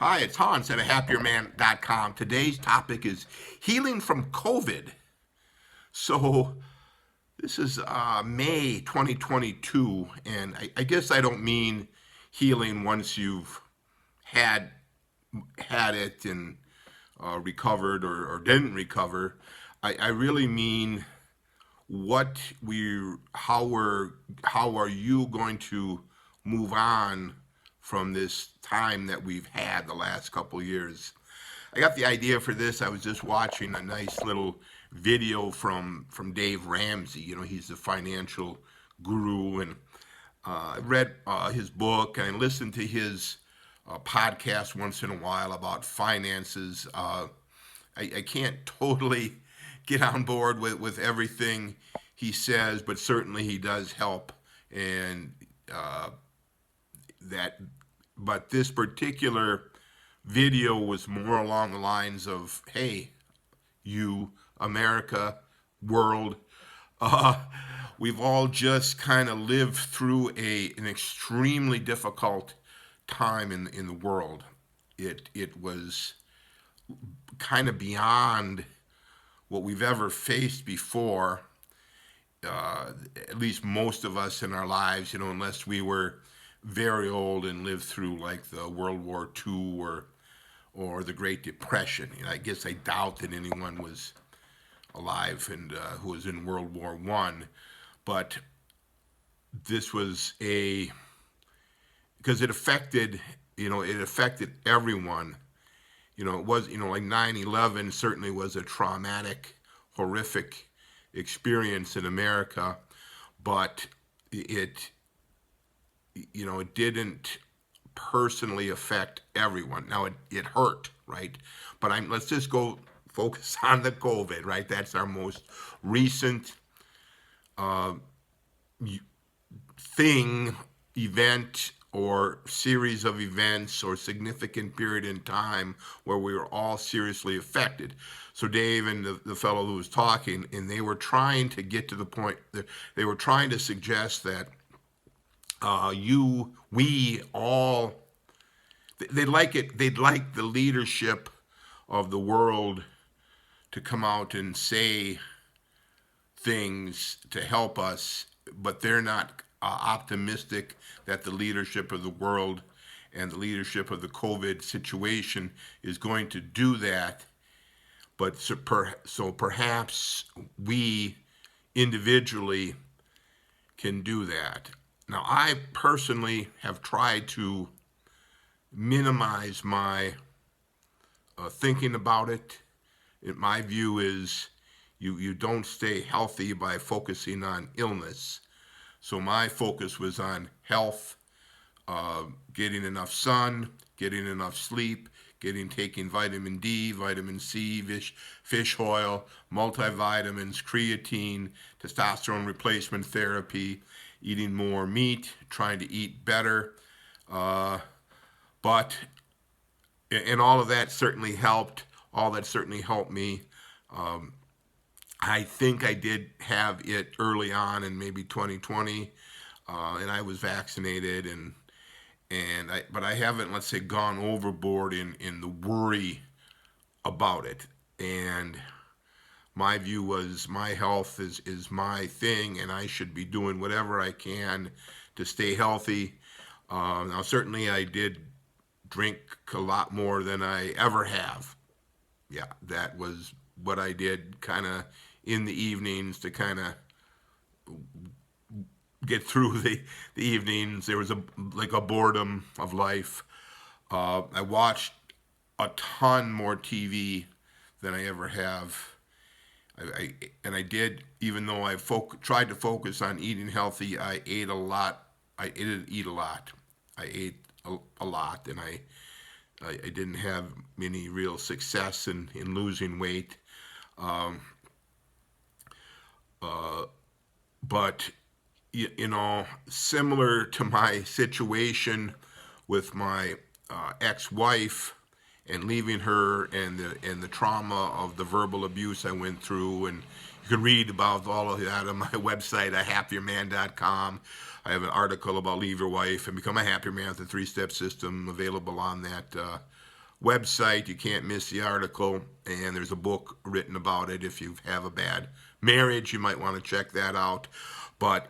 Hi, it's Hans at ahappierman.com. Today's topic is healing from COVID. So, this is May 2022, and I guess I don't mean healing once you've had had it and recovered or didn't recover. I really mean what how are you going to move on from this time that we've had the last couple of years. I got the idea for this. I was just watching a nice little video from Dave Ramsey. You know, he's the financial guru, and I read his book and I listened to his podcast once in a while about finances. I can't totally get on board with everything he says, but certainly he does help. And that, but this particular video was more along the lines of, "Hey, you, America, world, uh, we've all just kind of lived through an extremely difficult time in the world. It was kind of beyond what we've ever faced before, at least most of us in our lives, you know, unless we were very old and lived through like the World War II or the Great Depression. You know, I guess I doubt that anyone was alive and who was in World War One, but this was because it affected, you know, it affected everyone. You know, it was, you know, like 9/11 certainly was a traumatic, horrific experience in America, but it, you know, it didn't personally affect everyone. Now it hurt, right? But let's just go focus on the COVID, right? That's our most recent uh, thing, event, or series of events or significant period in time where we were all seriously affected. So Dave and the fellow who was talking, and they were trying to get to the point that they were trying to suggest that we all, they'd like the leadership of the world to come out and say things to help us, but they're not optimistic that the leadership of the world and the leadership of the COVID situation is going to do that. But so perhaps we individually can do that. Now, I personally have tried to minimize my thinking about it. My view is you don't stay healthy by focusing on illness. So my focus was on health, getting enough sun, getting enough sleep, taking vitamin D, vitamin C, fish oil, multivitamins, creatine, testosterone replacement therapy, eating more meat, trying to eat better. But and all of that certainly helped. All that certainly helped me. I think I did have it early on in maybe 2020, and I was vaccinated, but I haven't, let's say, gone overboard in the worry about it. And my view was my health is my thing, and I should be doing whatever I can to stay healthy. Now, certainly, I did drink a lot more than I ever have. Yeah, that was what I did kind of in the evenings to kind of get through the evenings. There was like a boredom of life. I watched a ton more TV than I ever have. And I did, even though I tried to focus on eating healthy, I ate a lot. I didn't eat a lot. I ate a lot, and I didn't have any real success in losing weight. But you know, similar to my situation with my ex-wife and leaving her, and the trauma of the verbal abuse I went through, and you can read about all of that on my website at happierman.com. I have an article about leave your wife and become a happier man with the 3-step system available on that website. You can't miss the article, and there's a book written about it. If you have a bad marriage, you might want to check that out. But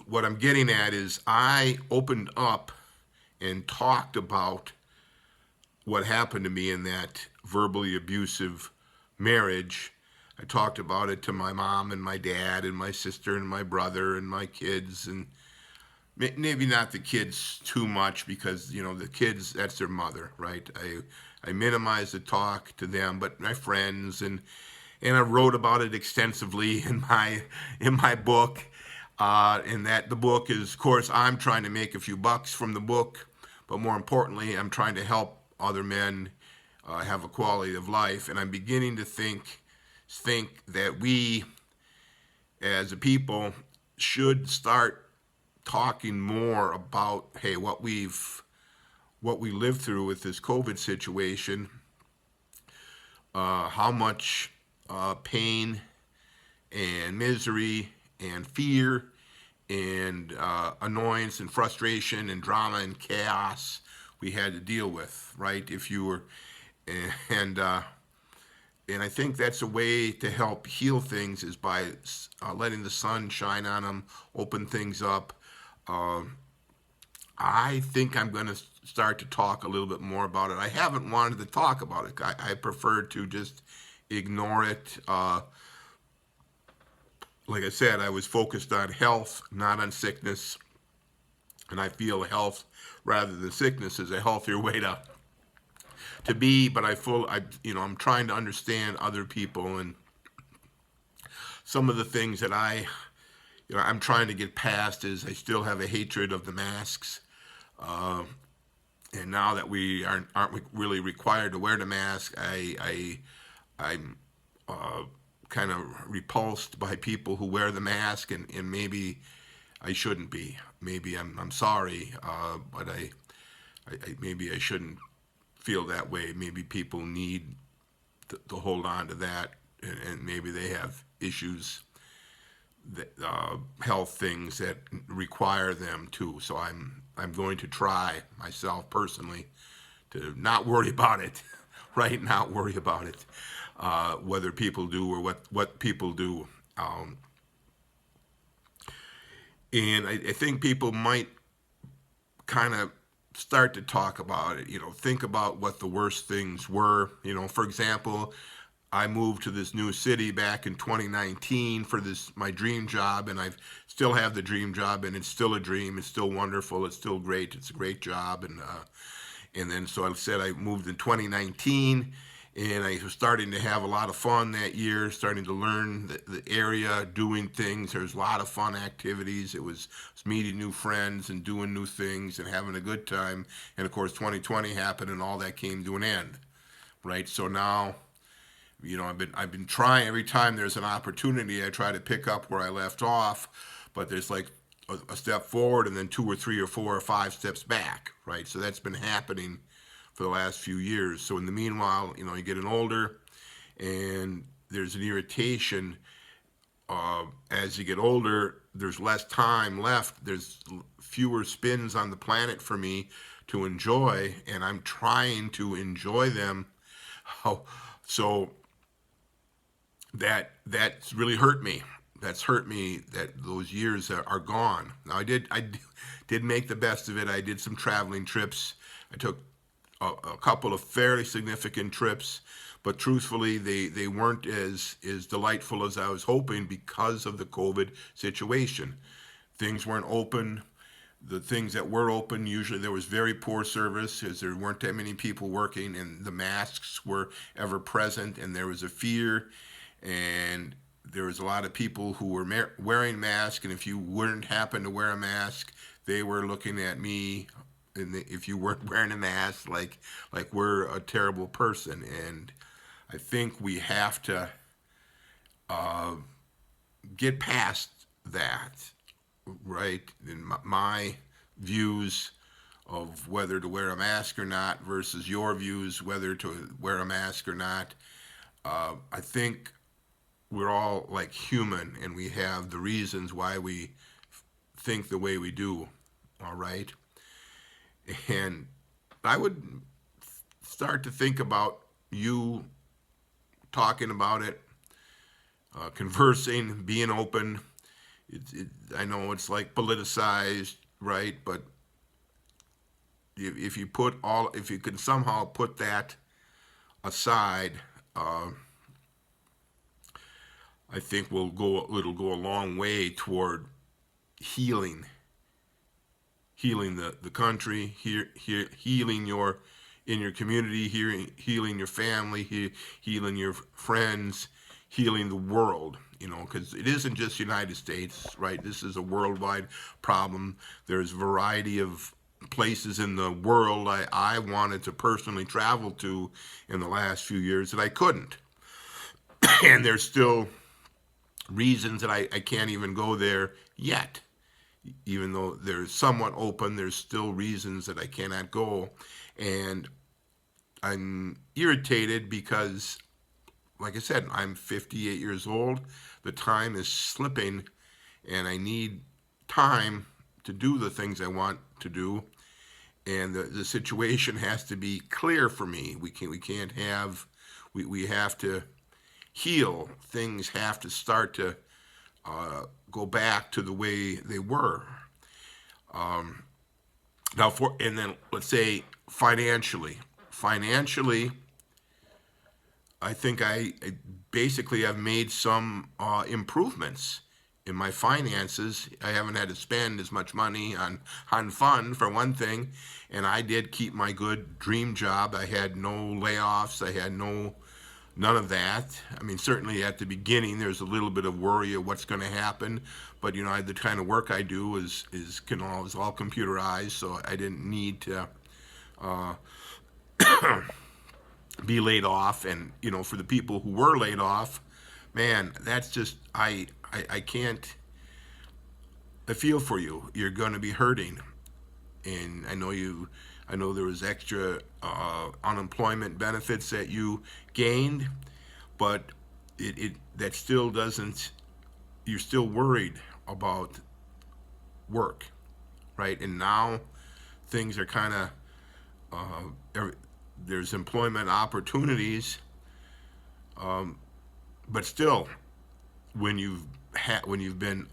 what I'm getting at is I opened up and talked about what happened to me in that verbally abusive marriage. I talked about it to my mom and my dad and my sister and my brother and my kids, and maybe not the kids too much because the kids, that's their mother, right? I minimize the talk to them, but my friends, and I wrote about it extensively in my book. And that the book is, of course, I'm trying to make a few bucks from the book, but more importantly, I'm trying to help other men have a quality of life. And I'm beginning to think that we, as a people, should start talking more about, hey, what we lived through with this COVID situation, how much pain and misery and fear and annoyance and frustration and drama and chaos we had to deal with, right? If you were, and I think that's a way to help heal things is by letting the sun shine on them, open things up. I think I'm going to start to talk a little bit more about it. I haven't wanted to talk about it. I prefer to just ignore it. Like I said, I was focused on health, not on sickness. And I feel health rather than sickness is a healthier way to be. But I'm trying to understand other people, and some of the things that I'm trying to get past is I still have a hatred of the masks. And now that we aren't really required to wear the mask, I'm kind of repulsed by people who wear the mask, and maybe I shouldn't be. Maybe I'm sorry, but I maybe I shouldn't feel that way. Maybe people need to hold on to that, and maybe they have issues, that health things that require them too. So I'm going to try myself personally to not worry about it, right? Not worry about it, whether people do or what people do. And I think people might kind of start to talk about it, think about what the worst things were. For example, I moved to this new city back in 2019 for my dream job, and I still have the dream job, and it's still a dream. It's still wonderful. It's still great. It's a great job, and then so I said I moved in 2019, and I was starting to have a lot of fun that year, starting to learn the area, doing things. There's a lot of fun activities. It was meeting new friends and doing new things and having a good time. And of course, 2020 happened, and all that came to an end, right? So now, I've been trying. Every time there's an opportunity, I try to pick up where I left off, but there's like a step forward and then 2 or 3 or 4 or 5 steps back, right? So that's been happening for the last few years. So in the meanwhile, you get an older, and there's an irritation. As you get older, there's less time left. There's fewer spins on the planet for me to enjoy, and I'm trying to enjoy them. So that's really hurt me. That's hurt me that those years are gone. Now I did make the best of it. I did some traveling trips. I took a couple of fairly significant trips, but truthfully, they weren't as delightful as I was hoping because of the COVID situation. Things weren't open. The things that were open, usually there was very poor service because there weren't that many people working, and the masks were ever present, and there was a fear, and there was a lot of people who were wearing masks, and if you wouldn't happen to wear a mask, they were looking at me, and if you weren't wearing a mask, like we're a terrible person. And I think we have to get past that, right? In my views of whether to wear a mask or not versus your views whether to wear a mask or not. I think we're all like human, and we have the reasons why we think the way we do, all right? And I would start to think about you talking about it, conversing, being open. I know it's like politicized, right? But if you can somehow put that aside, I think it'll go a long way toward healing, the country, healing in your community, healing your family, healing your friends, healing the world. Because it isn't just United States, right? This is a worldwide problem. There's a variety of places in the world I wanted to personally travel to in the last few years that I couldn't. And there's still reasons that I can't even go there yet. Even though they're somewhat open, there's still reasons that I cannot go. And I'm irritated because, like I said, I'm 58 years old. The time is slipping, and I need time to do the things I want to do. And the situation has to be clear for me. We have to heal. Things have to start to go back to the way they were. And then let's say financially, I think I basically have made some improvements in my finances. I haven't had to spend as much money on fun, for one thing, and I did keep my good dream job. I had no layoffs. I had none of that. I mean, certainly at the beginning, there's a little bit of worry of what's going to happen, but the kind of work I do is all computerized, so I didn't need to be laid off. And for the people who were laid off, man, that's just I can't. I feel for you. You're going to be hurting, and I know there was extra unemployment benefits that you gained, but that still doesn't. You're still worried about work, right? And now things are kind of there's employment opportunities, but still, when you've been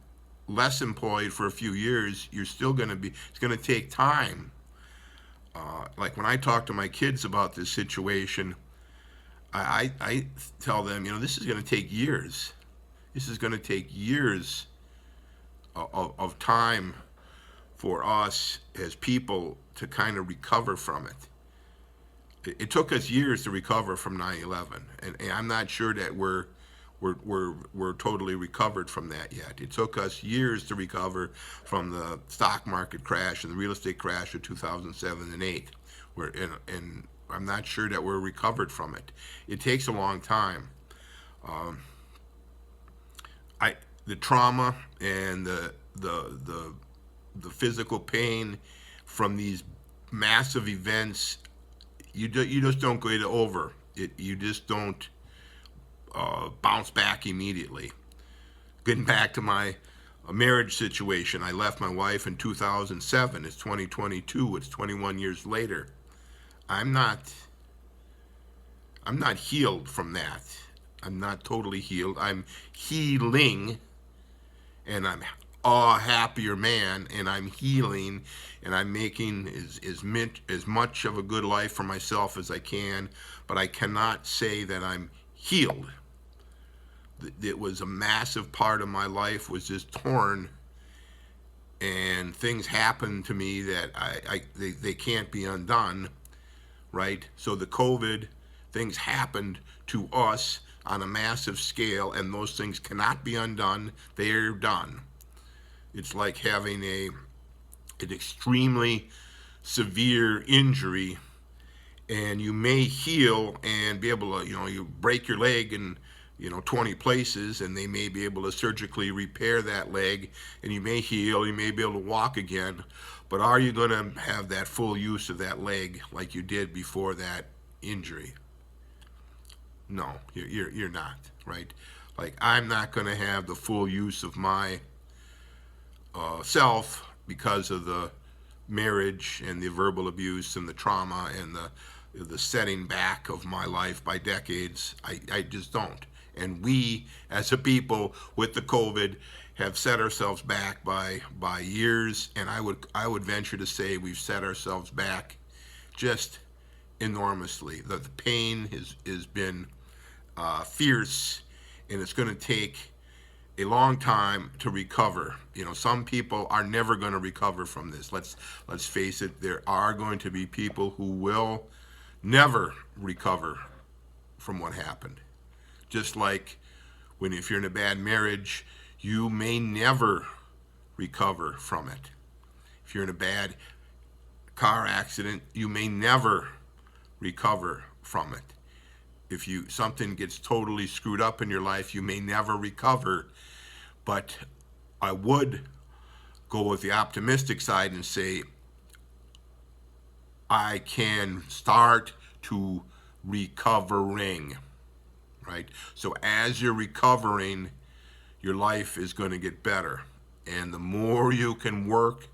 less employed for a few years, you're still going to be. It's going to take time. Like when I talk to my kids about this situation, I tell them, this is going to take years. This is going to take years of time for us as people to kind of recover from it. It took us years to recover from 9/11, and I'm not sure that we're totally recovered from that yet. It took us years to recover from the stock market crash and the real estate crash of 2007 and 8. And I'm not sure that we're recovered from it. It takes a long time. The trauma and the physical pain from these massive events, you just don't get over it. You just don't bounce back immediately. Getting back to my marriage situation, I left my wife in 2007. It's 2022. It's 21 years later. I'm not healed from that. I'm not totally healed. I'm healing, and I'm a happier man, and I'm healing, and I'm making as much of a good life for myself as I can, but I cannot say that I'm healed. It was a massive part of my life was just torn, and things happened to me that they can't be undone, right? So the COVID things happened to us on a massive scale, and those things cannot be undone. They're done. It's like having an extremely severe injury, and you may heal and be able to, you break your leg in 20 places, and they may be able to surgically repair that leg, and you may heal, you may be able to walk again, but are you going to have that full use of that leg like you did before that injury? No, you're not, right? Like, I'm not going to have the full use of my self because of the marriage and the verbal abuse and the trauma and the setting back of my life by decades. I just don't. And we, as a people, with the COVID, have set ourselves back by years. And I would venture to say we've set ourselves back just enormously. The pain has been fierce, and it's going to take a long time to recover. You know, some people are never going to recover from this. Let's face it. There are going to be people who will never recover from what happened. Just like when, if you're in a bad marriage, you may never recover from it. If you're in a bad car accident, you may never recover from it. If something gets totally screwed up in your life, you may never recover. But I would go with the optimistic side and say I can start to recovering, right? So as you're recovering, your life is going to get better. And the more you can work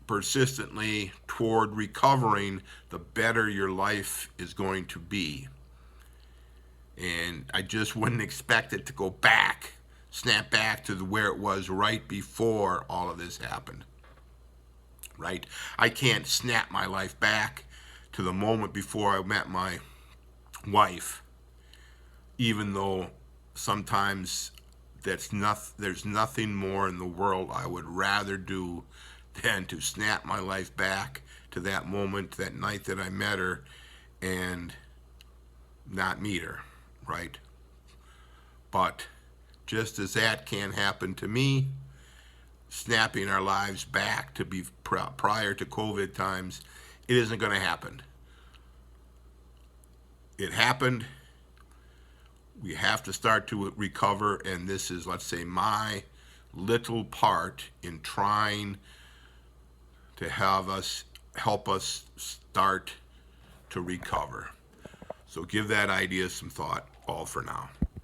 persistently toward recovering, the better your life is going to be. And I just wouldn't expect it to go back, snap back to where it was right before all of this happened, right? I can't snap my life back to the moment before I met my wife, even though sometimes there's nothing more in the world I would rather do than to snap my life back to that moment, that night that I met her, and not meet her, right? But just as that can happen to me, snapping our lives back to be prior to COVID times, it isn't going to happen. It happened. We have to start to recover, and this is, let's say, my little part in trying to help us start to recover. So give that idea some thought, all for now.